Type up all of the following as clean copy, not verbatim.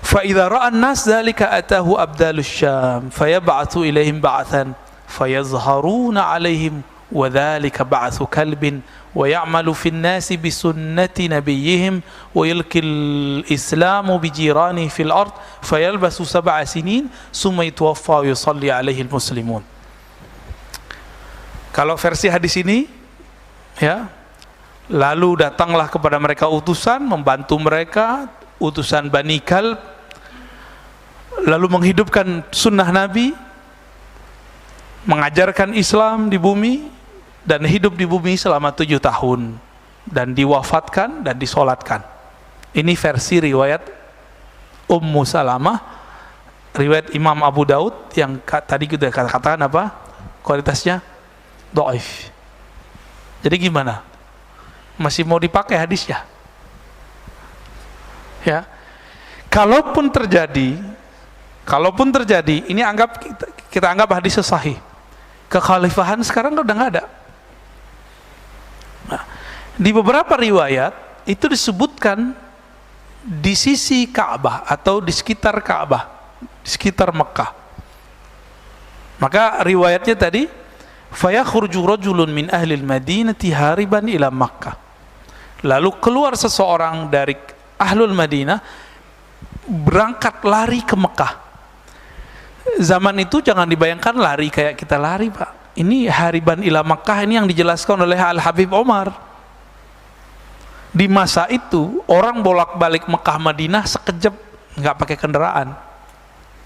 Fa idza ra'a an-nas dzalika atahu abdalus syam fayab'atsu ilaihim ba'than fayazharuna 'alaihim wa dzalika ba'tsu kalbin wa ya'malu fin nasi bi sunnati nabiyyihim wa yulkil islamu bi jiranihi fil ard fayalbasu 7 sinin summa yatawaffa wa yusalli 'alaihi al-muslimun. Kalau versi hadis ini, ya, lalu datanglah kepada mereka utusan membantu mereka, utusan Bani Kalb, lalu menghidupkan sunnah Nabi, mengajarkan Islam di bumi, dan hidup di bumi selama 7 tahun, dan diwafatkan dan disolatkan. Ini versi riwayat Ummu Salamah, riwayat Imam Abu Daud yang tadi kita katakan apa? Kualitasnya dhaif. Jadi gimana? Masih mau dipakai hadisnya? Ya, kalaupun terjadi, ini kita anggap hadis sahih. Kekhalifahan sekarang udah nggak ada. Nah, di beberapa riwayat itu disebutkan di sisi Ka'bah atau di sekitar Ka'bah, di sekitar Mekah. Maka riwayatnya tadi, fayakhruju rajulun min ahli al-Madinati hariban ila Makkah. Lalu keluar seseorang dari Ahlul Madinah berangkat lari ke Mekah. Zaman itu jangan dibayangkan lari kayak kita lari, Pak. Ini hariban ila Mekah, ini yang dijelaskan oleh Al-Habib Omar. Di masa itu orang bolak-balik Mekah Madinah sekejap, nggak pakai kendaraan.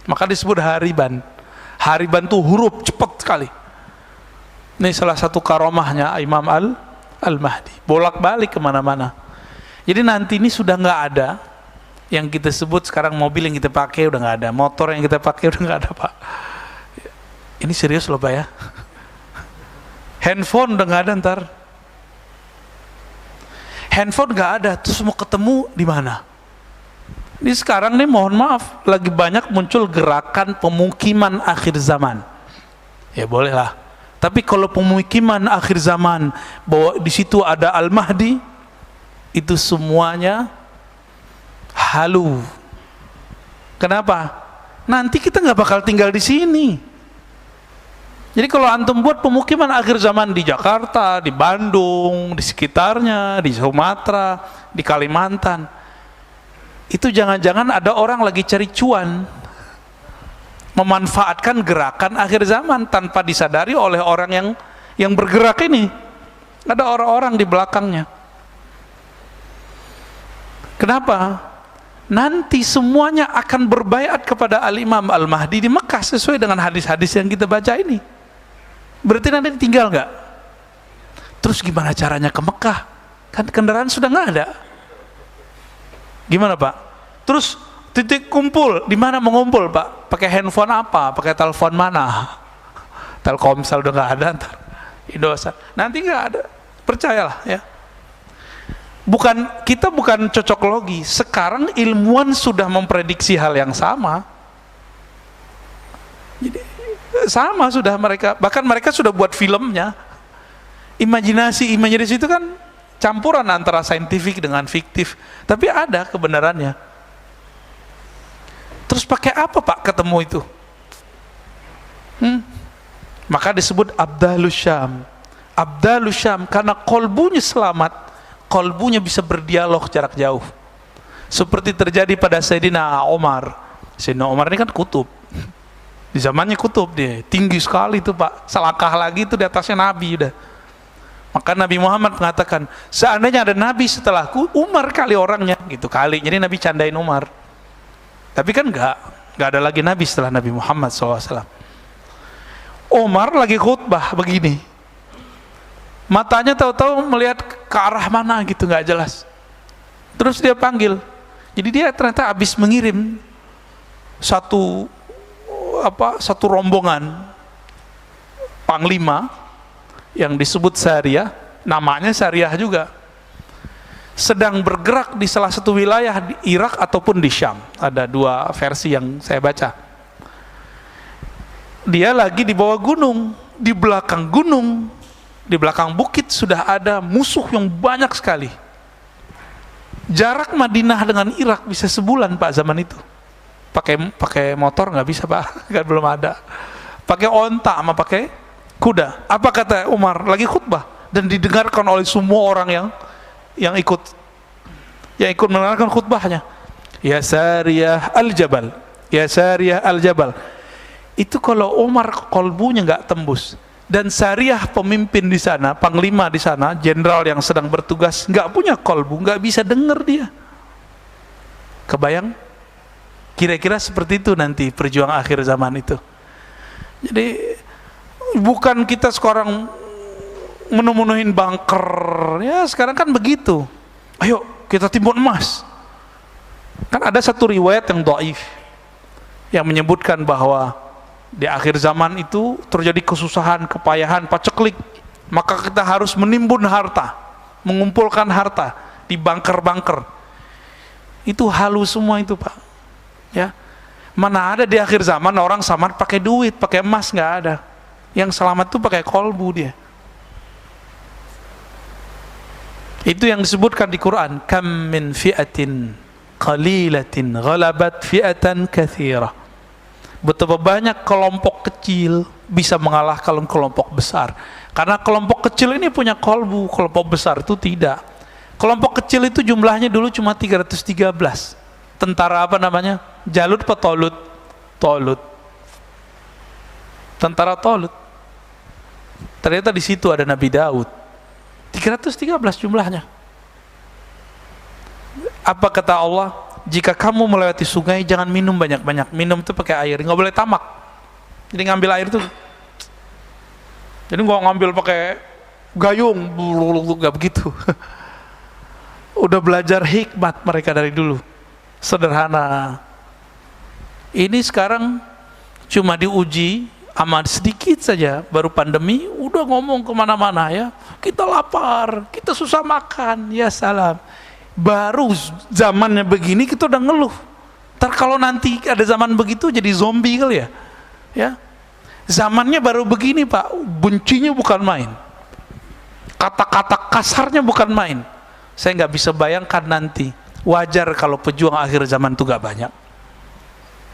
Maka disebut hariban. Hariban tuh huruf cepat sekali. Ini salah satu karomahnya Imam Al-Mahdi. Bolak-balik kemana-mana. Jadi nanti ini sudah nggak ada yang kita sebut sekarang mobil yang kita pakai udah nggak ada, motor yang kita pakai udah nggak ada, Pak. Ini serius loh, Pak, ya. Handphone udah nggak ada ntar. Handphone nggak ada, terus mau ketemu di mana? Ini sekarang nih, mohon maaf, lagi banyak muncul gerakan pemukiman akhir zaman. Ya bolehlah. Tapi kalau pemukiman akhir zaman bahwa di situ ada Al-Mahdi, itu semuanya halu. Kenapa? Nanti kita nggak bakal tinggal di sini. Jadi kalau antum buat pemukiman akhir zaman di Jakarta, di Bandung, di sekitarnya, di Sumatera, di Kalimantan, itu jangan-jangan ada orang lagi cari cuan, memanfaatkan gerakan akhir zaman tanpa disadari oleh orang yang bergerak ini. Ada orang-orang di belakangnya. Kenapa? Nanti semuanya akan berbaiat kepada Al-Imam Al-Mahdi di Mekah sesuai dengan hadis-hadis yang kita baca ini. Berarti nanti tinggal nggak? Terus gimana caranya ke Mekah? Kan kendaraan sudah nggak ada. Gimana, Pak? Terus titik kumpul, di mana mengumpul, Pak? Pakai handphone apa? Pakai telepon mana? Telkomsel udah nggak ada, ntar Indosat. Nanti nggak ada. Percayalah, ya. Kita bukan cocok logi. Sekarang ilmuwan sudah memprediksi hal yang sama. Jadi sama sudah mereka, bahkan mereka sudah buat filmnya. Imajinasi itu kan campuran antara saintifik dengan fiktif, tapi ada kebenarannya. Terus pakai apa, Pak, ketemu itu? Maka disebut Abdalus Syam. Abdalus Syam karena kolbunya selamat. Kolbunya bisa berdialog jarak jauh, seperti terjadi pada Sayyidina Umar. Sayyidina Umar ini kan kutub, di zamannya kutub, dia tinggi sekali itu, Pak, selangkah lagi itu di atasnya Nabi udah. Maka Nabi Muhammad mengatakan, seandainya ada Nabi setelahku, Umar kali orangnya, gitu kali. Jadi Nabi candain Umar. Tapi kan nggak ada lagi Nabi setelah Nabi Muhammad SAW. Umar lagi khutbah begini, matanya tahu-tahu melihat ke arah mana gitu, nggak jelas. Terus dia panggil. Jadi dia ternyata habis mengirim satu rombongan panglima yang disebut Sariyah, namanya Sariyah juga, sedang bergerak di salah satu wilayah di Irak ataupun di Syam. Ada dua versi yang saya baca. Dia lagi di bawah gunung, di belakang gunung, di belakang bukit sudah ada musuh yang banyak sekali. Jarak Madinah dengan Irak bisa sebulan, Pak, zaman itu. pakai motor nggak bisa Pak, kan belum ada. Pakai onta sama pakai kuda. Apa kata Umar? Lagi khutbah dan didengarkan oleh semua orang yang ikut mendengarkan khutbahnya. Ya Sariyah al-Jabal, ya Sariyah al-Jabal. Itu kalau Umar kolbunya nggak tembus, dan Sariyah pemimpin di sana, panglima di sana, jenderal yang sedang bertugas, nggak punya kolbu, nggak bisa dengar dia. Kebayang? Kira-kira seperti itu nanti perjuangan akhir zaman itu. Jadi bukan kita sekarang menuhin bunker, ya sekarang kan begitu. Ayo kita timbun emas. Kan ada satu riwayat yang dhaif yang menyebutkan bahwa di akhir zaman itu terjadi kesusahan, kepayahan, paceklik, maka kita harus menimbun harta, mengumpulkan harta di bunker-bunker. Itu halus semua itu Pak. Ya, mana ada di akhir zaman orang selamat pakai duit, pakai emas, nggak ada. Yang selamat tuh pakai kolbu dia. Itu yang disebutkan di Quran, kam min fi'atin qalilatin ghalabat fi'atan katsira. Betapa banyak kelompok kecil bisa mengalahkan kelompok besar. Karena kelompok kecil ini punya kolbu, kelompok besar itu tidak. Kelompok kecil itu jumlahnya dulu cuma 313. Tentara apa namanya? Jalut atau Tolut? Tolut. Tentara Tolut. Ternyata di situ ada Nabi Daud. 313 jumlahnya. Apa kata Allah? Jika kamu melewati sungai, jangan minum banyak-banyak. Minum itu pakai air, nggak boleh tamak. Jadi ngambil air tuh. Jadi nggak ngambil pakai gayung, nggak begitu. Udah belajar hikmat mereka dari dulu. Sederhana. Ini sekarang cuma diuji amat sedikit saja, baru pandemi udah ngomong kemana-mana ya, kita lapar, kita susah makan, ya salam. Baru zamannya begini kita udah ngeluh. Ntar kalau nanti ada zaman begitu jadi zombie kali ya. Ya, zamannya baru begini Pak, bencinya bukan main, kata-kata kasarnya bukan main. Saya nggak bisa bayangkan nanti. Wajar kalau pejuang akhir zaman itu gak banyak.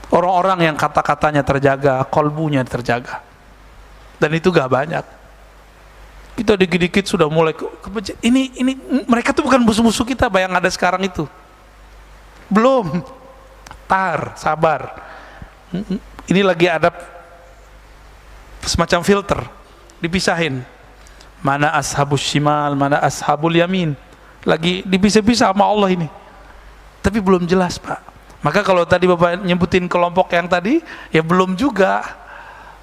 Orang-orang yang kata-katanya terjaga, kolbunya terjaga. Dan itu gak banyak. Kita dikit-dikit sudah mulai ini mereka tuh bukan musuh-musuh kita, yang ada sekarang itu. Belum. Sabar. Ini lagi ada semacam filter, dipisahin. Mana ashabus shimal, mana ashabul yamin. Lagi dipisah-pisah sama Allah ini. Tapi belum jelas Pak. Maka kalau tadi Bapak nyebutin kelompok yang tadi, ya belum juga.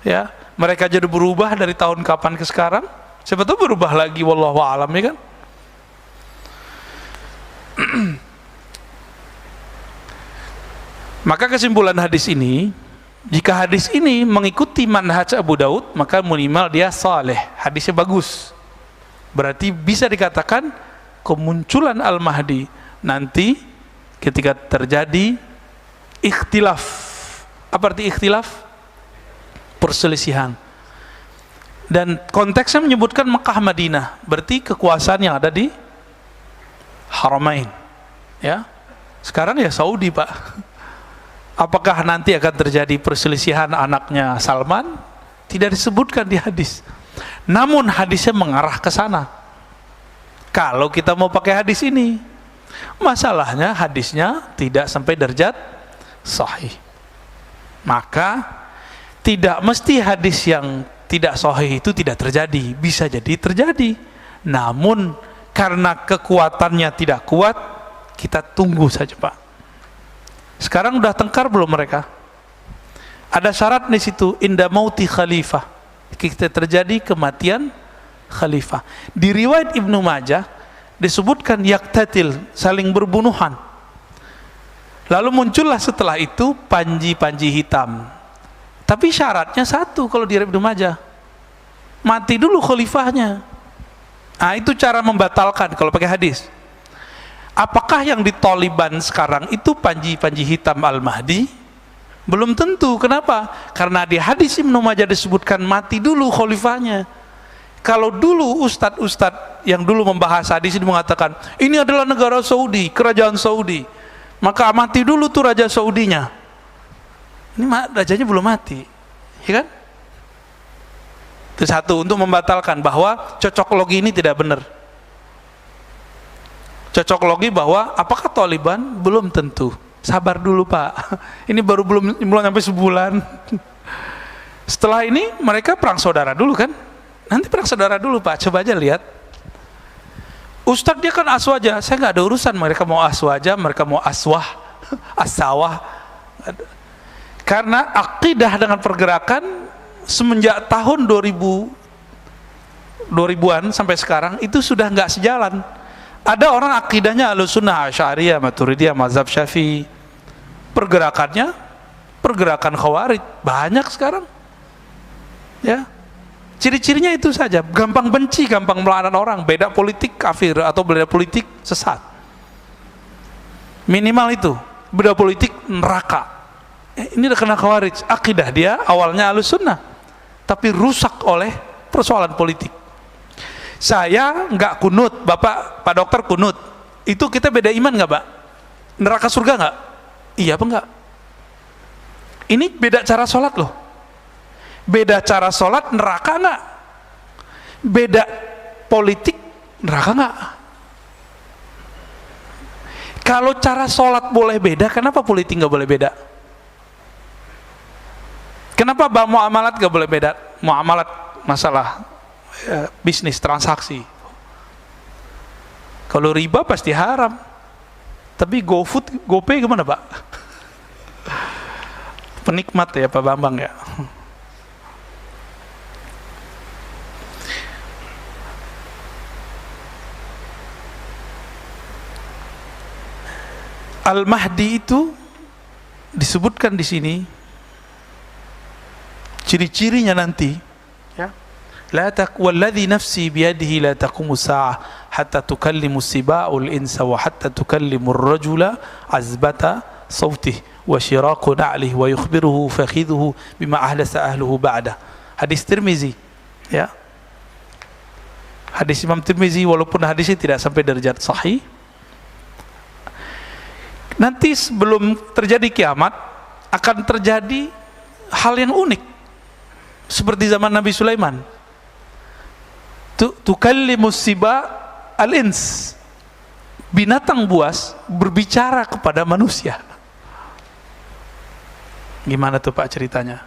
Ya, mereka jadi berubah dari tahun kapan ke sekarang. Siapa tahu berubah lagi, wallahu a'lam, ya kan? Maka kesimpulan hadis ini, jika hadis ini mengikuti manhaj Abu Daud, maka minimal dia saleh, hadisnya bagus. Berarti bisa dikatakan kemunculan Al-Mahdi nanti ketika terjadi ikhtilaf. Apa arti ikhtilaf? Perselisihan. Dan konteksnya menyebutkan Mekah Madinah, berarti kekuasaan yang ada di Haramain. Ya. Sekarang ya Saudi Pak. Apakah nanti akan terjadi perselisihan anaknya Salman? Tidak disebutkan di hadis. Namun hadisnya mengarah ke sana. Kalau kita mau pakai hadis ini, masalahnya hadisnya tidak sampai derajat sahih. Maka tidak mesti hadis yang tidak sahih itu tidak terjadi, bisa jadi terjadi. Namun karena kekuatannya tidak kuat, kita tunggu saja Pak. Sekarang udah tengkar belum mereka? Ada syarat di situ, inda mauti khalifah. Kita terjadi kematian khalifah. Di riwayat Ibnu Majah disebutkan yaktatil, saling berbunuhan. Lalu muncullah setelah itu panji-panji hitam. Tapi syaratnya satu kalau di Ibnu Majah, mati dulu khalifahnya. Nah itu cara membatalkan kalau pakai hadis. Apakah yang di Taliban sekarang itu panji-panji hitam Al-Mahdi? Belum tentu. Kenapa? Karena di hadis Ibnu Majah disebutkan mati dulu khalifahnya. Kalau dulu ustadz-ustadz yang dulu membahas hadis ini mengatakan ini adalah negara Saudi, kerajaan Saudi, maka mati dulu tuh raja Saudinya. Ini rajanya belum mati, ya kan? Itu satu, untuk membatalkan bahwa cocok logi ini tidak benar. Cocok logi bahwa apakah Taliban? Belum tentu. Sabar dulu Pak, ini baru belum sampai sebulan. Setelah ini mereka perang saudara dulu kan? Nanti perang saudara dulu Pak, coba aja lihat. Ustadz dia kan aswaja, saya nggak ada urusan. Mereka mau aswaja, mereka mau aswah, asawah. Karena akidah dengan pergerakan semenjak tahun 2000-an sampai sekarang itu sudah nggak sejalan. Ada orang akidahnya Ahlussunnah, Asy'ariyah, Maturidiyah, mazhab Syafi'i. Pergerakannya pergerakan Khawarij banyak sekarang. Ya. Ciri-cirinya itu saja, gampang benci, gampang melaknat orang, beda politik kafir atau beda politik sesat. Minimal itu, beda politik neraka. Ini udah kena Khawarij. Akidah dia awalnya Ahlussunnah, tapi rusak oleh persoalan politik. Saya nggak kunut, Bapak, Pak Dokter kunut. Itu kita beda iman nggak, Pak? Neraka surga nggak? Iya apa nggak? Ini beda cara sholat loh. Beda cara sholat, neraka nggak? Beda politik, neraka nggak? Kalau cara sholat boleh beda, kenapa politik nggak boleh beda? Kenapa muamalat nggak boleh beda? Muamalat masalah bisnis, transaksi. Kalau riba pasti haram. Tapi GoFood, GoPay gimana Pak? Penikmat ya Pak Bambang ya. Al-Mahdi itu disebutkan di sini ciri-cirinya nanti, ya. La walladzi nafsi biyadihi la taqumu sa'ah hatta tukallimu siba'ul insa wa hatta tukallimu ar-rajula azbata sawtihi wa shiraqu na'lihi wa yukhbiruhu fakhidhuhu bima ahdasa ahluhu ba'da. Hadis Tirmizi, ya. Hadis Imam Tirmizi, walaupun hadisnya tidak sampai derajat sahih. Nanti sebelum terjadi kiamat akan terjadi hal yang unik seperti zaman Nabi Sulaiman. Tukallimus siba al-ins, binatang buas berbicara kepada manusia. Gimana tuh Pak ceritanya?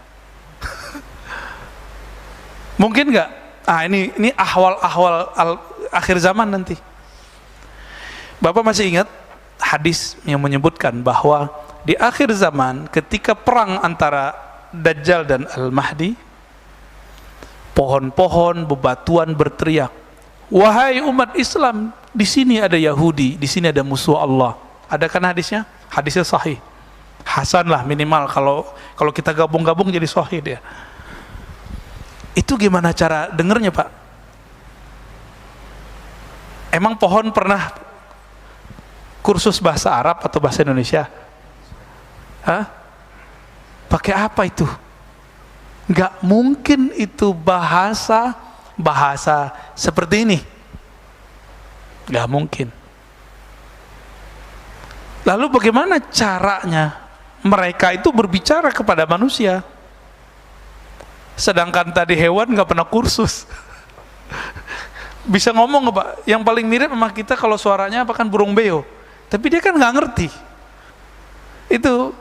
Mungkin nggak? Ini ahwal-ahwal akhir zaman nanti. Bapak masih ingat hadis yang menyebutkan bahwa di akhir zaman ketika perang antara Dajjal dan Al-Mahdi, pohon-pohon bebatuan berteriak, wahai umat Islam, di sini ada Yahudi, di sini ada musuh Allah. Ada kan hadisnya? Hadisnya sahih, hasan lah minimal, kalau kita gabung-gabung jadi sahih dia. Itu gimana cara dengernya Pak? Emang pohon pernah kursus bahasa Arab atau bahasa Indonesia? Hah? Pakai apa itu? Nggak mungkin itu bahasa seperti ini. Nggak mungkin. Lalu bagaimana caranya mereka itu berbicara kepada manusia? Sedangkan tadi hewan nggak pernah kursus. Bisa ngomong nggak Pak? Yang paling mirip sama kita kalau suaranya apa kan burung beo. Tapi dia kan nggak ngerti. Itu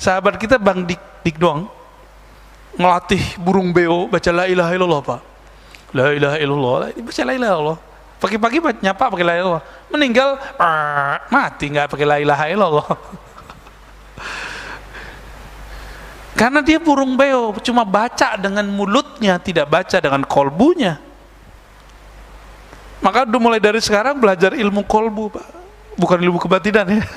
sahabat kita Bang Dik doang ngelatih burung beo baca la ilaha illallah Pak. La ilaha illallah, baca la ilaha illallah. Pagi-pagi nyapa pakai la ilaha illallah. Meninggal mati nggak pakai la ilaha illallah. Karena dia burung beo, cuma baca dengan mulutnya, tidak baca dengan kolbunya. Maka udah mulai dari sekarang belajar ilmu kolbu Pak. Bukan ilmu kebatinan ya.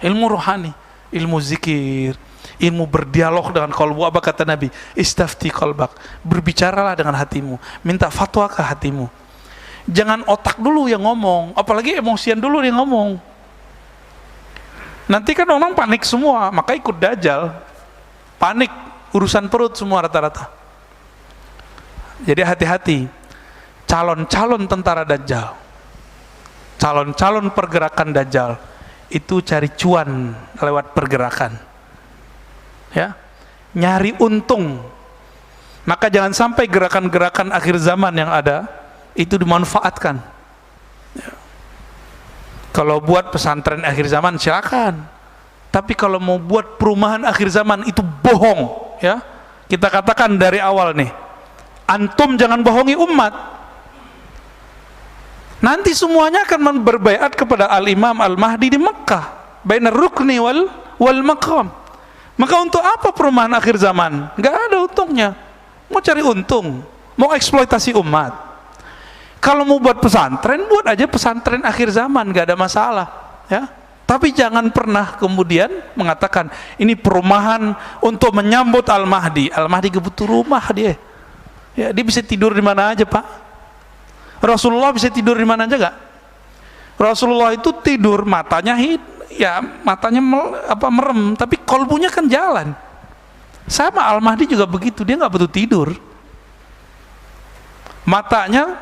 Ilmu rohani, ilmu zikir, ilmu berdialog dengan kolbu. Apa kata Nabi? Istafti kolbak, berbicaralah dengan hatimu, minta fatwa ke hatimu. Jangan otak dulu yang ngomong, apalagi emosian dulu yang ngomong. Nanti kan orang panik semua, maka ikut Dajjal. Panik, urusan perut semua rata-rata. Jadi hati-hati, calon-calon tentara Dajjal, calon-calon pergerakan Dajjal itu cari cuan lewat pergerakan. ya, nyari untung. Maka jangan sampai gerakan-gerakan akhir zaman yang ada itu dimanfaatkan. Ya. Kalau buat pesantren akhir zaman silakan. Tapi kalau mau buat perumahan akhir zaman itu bohong, ya. Kita katakan dari awal nih, antum jangan bohongi umat. Nanti semuanya akan berbaiat kepada Al-Imam Al-Mahdi di Mekah, bainar rukni wal maqam. Maka untuk apa perumahan akhir zaman? Nggak ada untungnya. Mau cari untung, mau eksploitasi umat. Kalau mau buat pesantren, buat aja pesantren akhir zaman, nggak ada masalah, ya. Tapi jangan pernah kemudian mengatakan ini perumahan untuk menyambut Al-Mahdi. Al-Mahdi kebutuh rumah dia. Ya, dia bisa tidur di mana aja, Pak. Rasulullah bisa tidur di mana aja nggak? Rasulullah itu tidur matanya merem, tapi kolbunya kan jalan. Sama Al-Mahdi juga begitu, dia nggak butuh tidur. Matanya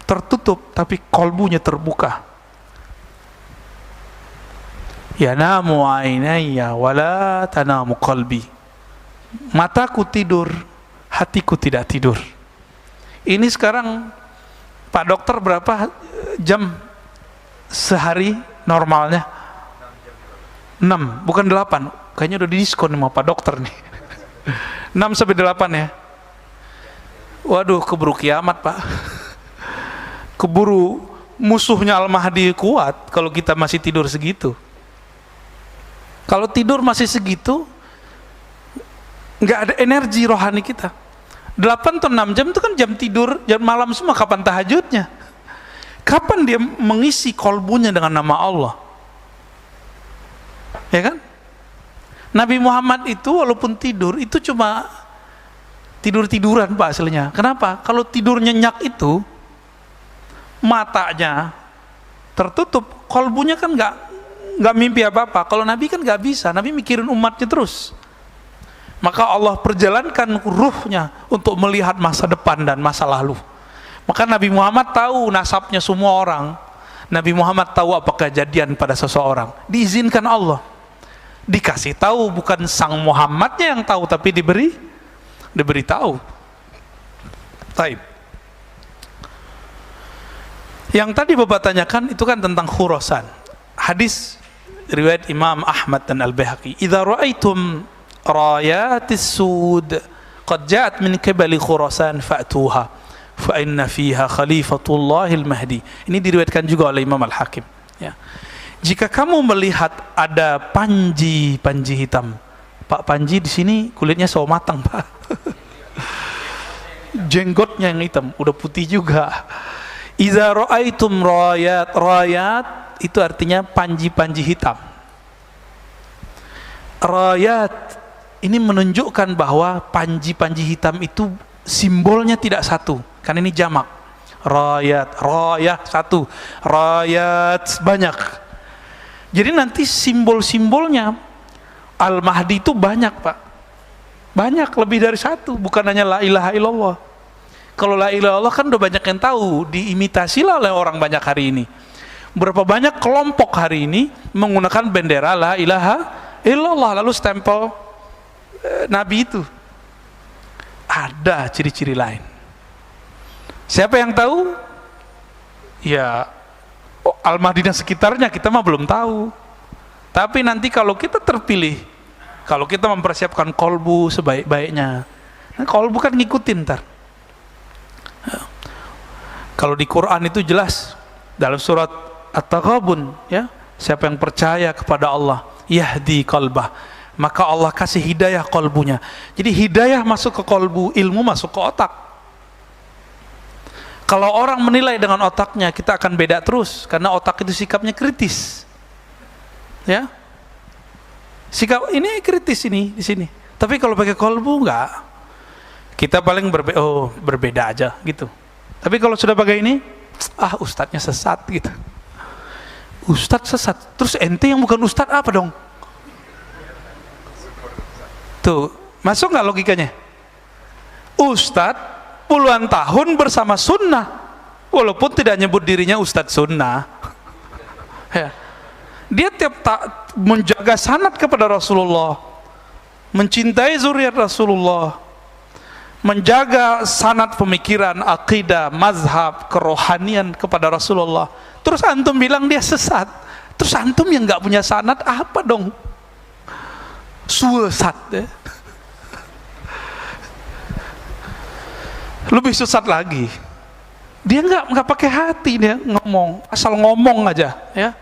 tertutup, tapi kolbunya terbuka. Yanamu ainayya wala tanamu qalbi. Mataku tidur, hatiku tidak tidur. Ini sekarang Pak Dokter berapa jam sehari normalnya? 6, bukan 8. Kayaknya udah didiskon sama Pak Dokter nih. 6 sampai 8 ya. Waduh, keburu kiamat, Pak. Keburu musuhnya Al-Mahdi kuat kalau kita masih tidur segitu. Kalau tidur masih segitu, nggak ada energi rohani kita. 8 atau 6 jam itu kan jam tidur, jam malam semua. Kapan tahajudnya? Kapan dia mengisi kolbunya dengan nama Allah? Ya kan? Nabi Muhammad itu walaupun tidur, itu cuma tidur-tiduran, Pak, aslinya. Kenapa? Kalau tidur nyenyak itu, matanya tertutup, kolbunya kan nggak mimpi apa-apa. Kalau Nabi kan nggak bisa, Nabi mikirin umatnya terus. Maka Allah perjalankan ruhnya untuk melihat masa depan dan masa lalu. Maka Nabi Muhammad tahu nasabnya semua orang. Nabi Muhammad tahu apa kejadian pada seseorang. Diizinkan Allah. Dikasih tahu, bukan sang Muhammadnya yang tahu, tapi diberi tahu. Taib. Yang tadi Bapak tanyakan itu kan tentang Khurasan. Hadis riwayat Imam Ahmad dan Al-Baihaqi. Idza ra'aitum rayatis sud qad ja'at min qibali Khurasan fa'tuha fa inna fiha khalifatullahil mahdi. Ini diriwayatkan juga oleh Imam Al-Hakim, ya. Jika kamu melihat ada panji hitam, Pak, Panji di sini kulitnya sawo matang, Pak. Jenggotnya yang hitam, udah putih juga. Idza ra'aitum rayat itu artinya panji hitam. Rayat ini menunjukkan bahwa panji hitam itu simbolnya tidak satu, kan ini jamak. Rayah satu, rayat banyak. Jadi nanti simbol-simbolnya Al-Mahdi itu banyak, Pak. Banyak, lebih dari satu, bukan hanya la ilaha illallah. Kalau la ilaha illallah kan udah banyak yang tahu, diimitasilah oleh orang banyak hari ini. Berapa banyak kelompok hari ini menggunakan bendera la ilaha illallah, lalu stempel Nabi itu. Ada ciri-ciri lain. Siapa yang tahu? Ya, Al-Mahdi dan sekitarnya kita mah belum tahu. Tapi nanti kalau kita terpilih, kalau kita mempersiapkan kolbu sebaik-baiknya, kolbu kan ngikutin ntar. Kalau di Quran itu jelas dalam surat At-Taghabun, ya, siapa yang percaya kepada Allah, yahdi qalbah, maka Allah kasih hidayah kolbunya. Jadi hidayah masuk ke kolbu, ilmu masuk ke otak. Kalau orang menilai dengan otaknya, kita akan beda terus, karena otak itu sikapnya kritis, ya. Sikap ini kritis ini di sini. Tapi kalau pakai kolbu enggak, kita paling berbeda aja gitu. Tapi kalau sudah pakai ini, ustadznya sesat gitu. Ustadz sesat, terus ente yang bukan ustadz apa dong? Tuh, masuk nggak logikanya? Ustadz puluhan tahun bersama sunnah, walaupun tidak nyebut dirinya ustadz sunnah. Ya. Dia tiap tak menjaga sanad kepada Rasulullah, mencintai zuriat Rasulullah, menjaga sanad pemikiran, akidah, mazhab, kerohanian kepada Rasulullah. Terus antum bilang dia sesat. Terus antum yang nggak punya sanad apa dong? Sesat ya. Lebih sesat lagi. Dia nggak pakai hati, dia ngomong, asal ngomong aja ya.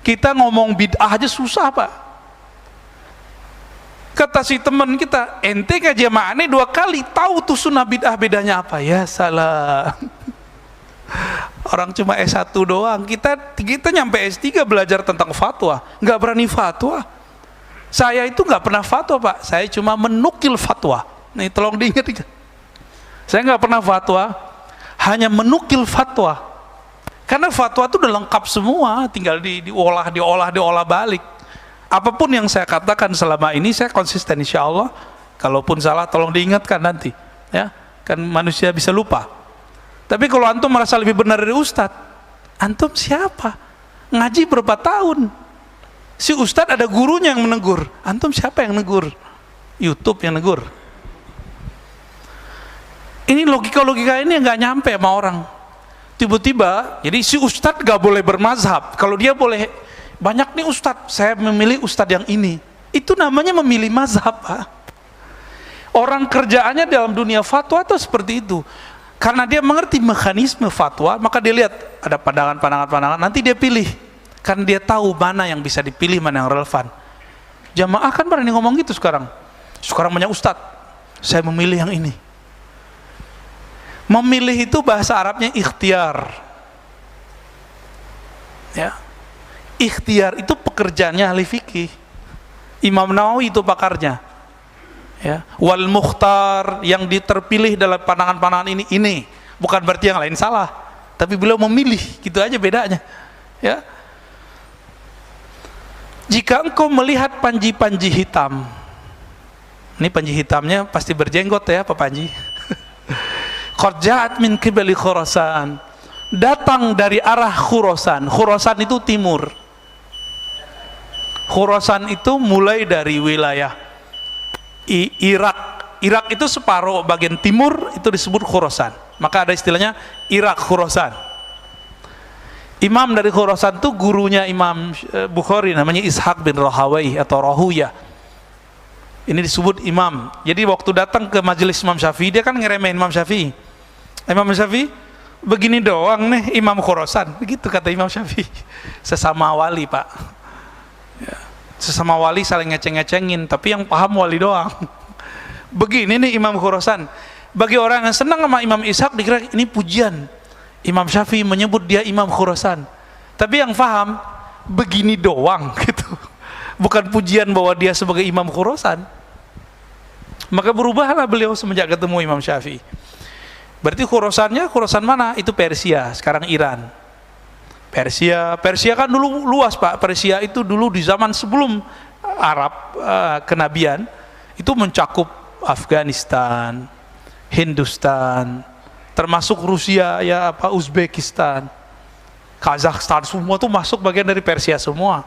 Kita ngomong bid'ah aja susah Pak. Kata si teman kita, ente ngaji sama aneh 2 kali, tahu tuh sunnah bid'ah bedanya apa? Ya salah. Orang cuma S1 doang, kita nyampe S3 belajar tentang fatwa, nggak berani fatwa. Saya itu nggak pernah fatwa Pak, saya cuma menukil fatwa. Nih tolong diingat. Saya nggak pernah fatwa, hanya menukil fatwa. Karena fatwa itu udah lengkap semua, tinggal diolah balik. Apapun yang saya katakan selama ini saya konsisten insya Allah. Kalaupun salah tolong diingatkan nanti, ya kan manusia bisa lupa. Tapi kalau antum merasa lebih benar dari ustadz, antum siapa? Ngaji berapa tahun? Si ustadz ada gurunya yang menegur, antum siapa yang negur? YouTube yang negur. Ini logika-logika ini nggak nyampe sama orang. Tiba-tiba, jadi si ustadz nggak boleh bermazhab. Kalau dia boleh, banyak nih ustadz, saya memilih ustadz yang ini. Itu namanya memilih mazhab Pak. Orang kerjaannya dalam dunia fatwa itu seperti itu. Karena dia mengerti mekanisme fatwa, maka dia lihat ada pandangan, nanti dia pilih. Karena dia tahu mana yang bisa dipilih, mana yang relevan. Jamaah kan berani ngomong gitu sekarang. Sekarang banyak ustadz, saya memilih yang ini. Memilih itu bahasa Arabnya ikhtiar. Ya. Ikhtiar itu pekerjaannya ahli fikih. Imam Nawawi itu pakarnya. Ya. Wal mukhtar, yang diterpilih dalam pandangan-pandangan ini. Bukan berarti yang lain salah, tapi beliau memilih, gitu aja bedanya. Ya. Jika engkau melihat panji-panji hitam, ini panji hitamnya pasti berjenggot ya Pak Panji. Qad ja'at min qibali Khurasan, datang dari arah Khurasan. Khurasan itu timur. Khurasan itu mulai dari wilayah Irak. Irak itu separuh bagian timur itu disebut Khurasan. Maka ada istilahnya Irak Khurasan. Imam dari Khurasan itu gurunya Imam Bukhari, namanya Ishaq bin Rahawayh atau Rahuya. Ini disebut imam. Jadi waktu datang ke majelis Imam Syafi'i, dia kan ngeremehin Imam Syafi'i. Imam Syafi'i, begini doang nih Imam Khurasan, begitu kata Imam Syafi'i. Sesama wali Pak ya. Sesama wali saling ngeceng-ngecengin, tapi yang paham wali doang. Begini nih Imam Khurasan. Bagi orang yang senang sama Imam Ishaq, dikira ini pujian. Imam Syafi'i menyebut dia Imam Khurasan, tapi yang paham begini doang gitu, bukan pujian bahwa dia sebagai Imam Khurasan. Maka berubahlah beliau semenjak ketemu Imam Syafi'i. Berarti Khurasannya, Khurasan mana? Itu Persia, sekarang Iran. Persia kan dulu luas Pak. Persia itu dulu di zaman sebelum Arab kenabian itu mencakup Afghanistan, Hindustan, termasuk Rusia ya apa, Uzbekistan, Kazakhstan, semua itu masuk bagian dari Persia semua.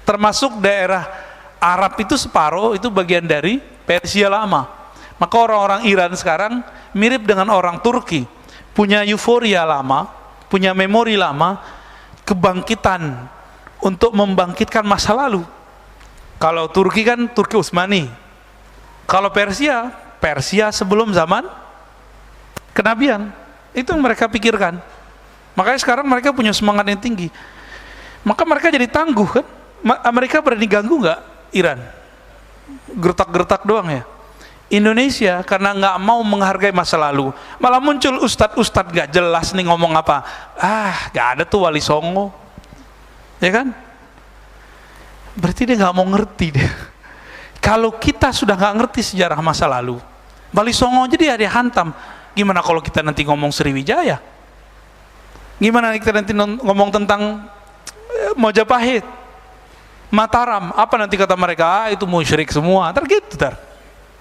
Termasuk daerah Arab itu separuh itu bagian dari Persia lama. Maka orang-orang Iran sekarang mirip dengan orang Turki, punya euforia lama, punya memori lama, kebangkitan untuk membangkitkan masa lalu. Kalau Turki kan Turki Utsmani, kalau Persia sebelum zaman kenabian, itu yang mereka pikirkan. Makanya sekarang mereka punya semangat yang tinggi, maka mereka jadi tangguh kan. Amerika berani ganggu nggak Iran? Gertak-gertak doang ya. Indonesia karena nggak mau menghargai masa lalu, malah muncul ustadz nggak jelas nih ngomong apa. Nggak ada tuh Wali Songo, ya kan? Berarti dia nggak mau ngerti deh. Kalau kita sudah nggak ngerti sejarah masa lalu, Wali Songo aja dia hantam. Gimana kalau kita nanti ngomong Sriwijaya? Gimana kita nanti ngomong tentang Mojapahit, Mataram? Apa nanti kata mereka? Itu musyrik semua. Gitu.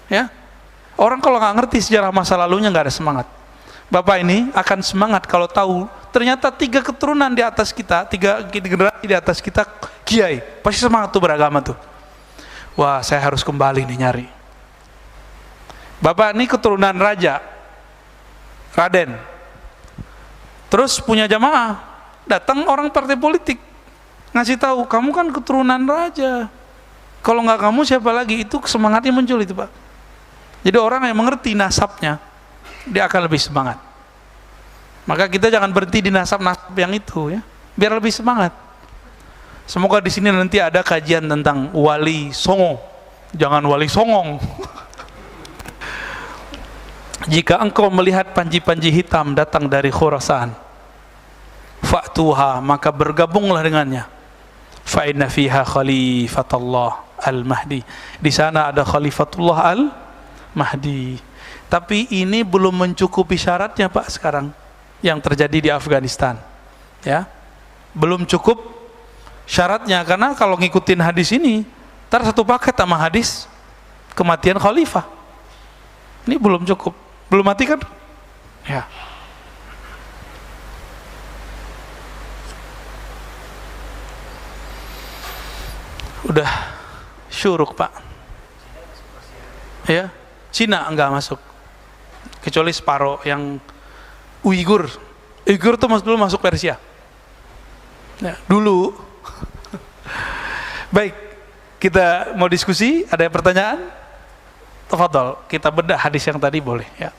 Ya, orang kalau nggak ngerti sejarah masa lalunya nggak ada semangat. Bapak ini akan semangat kalau tahu ternyata 3 keturunan di atas kita, 3 generasi di atas kita kiai, pasti semangat tuh beragama tuh. Wah, saya harus kembali nih nyari. Bapak ini keturunan raja, Raden. Terus punya jamaah, datang orang partai politik ngasih tahu, kamu kan keturunan raja, kalau nggak kamu siapa lagi? Itu semangatnya muncul itu, Pak. Jadi orang yang mengerti nasabnya, dia akan lebih semangat. Maka kita jangan berhenti di nasab-nasab yang itu, ya, biar lebih semangat. Semoga di sini nanti ada kajian tentang wali songo, jangan wali songong. Jika engkau melihat panji-panji hitam datang dari Khurasan, fa'tuha, maka bergabunglah dengannya. Fa inna fiha khalifatullah al-Mahdi. Di sana ada khalifatullah al-Mahdi. Tapi ini belum mencukupi syaratnya, Pak, sekarang yang terjadi di Afghanistan. Ya. Belum cukup syaratnya, karena kalau ngikutin hadis ini, ntar satu paket sama hadis kematian khalifah. Ini belum cukup. Belum mati kan? Ya. Udah syuruk, Pak. Ya, Cina enggak masuk. Kecuali separuh yang Uighur. Uighur tuh dulu masuk Persia. Ya, dulu. Baik, kita mau diskusi, ada pertanyaan? Tafadhol, kita bedah hadis yang tadi boleh, ya.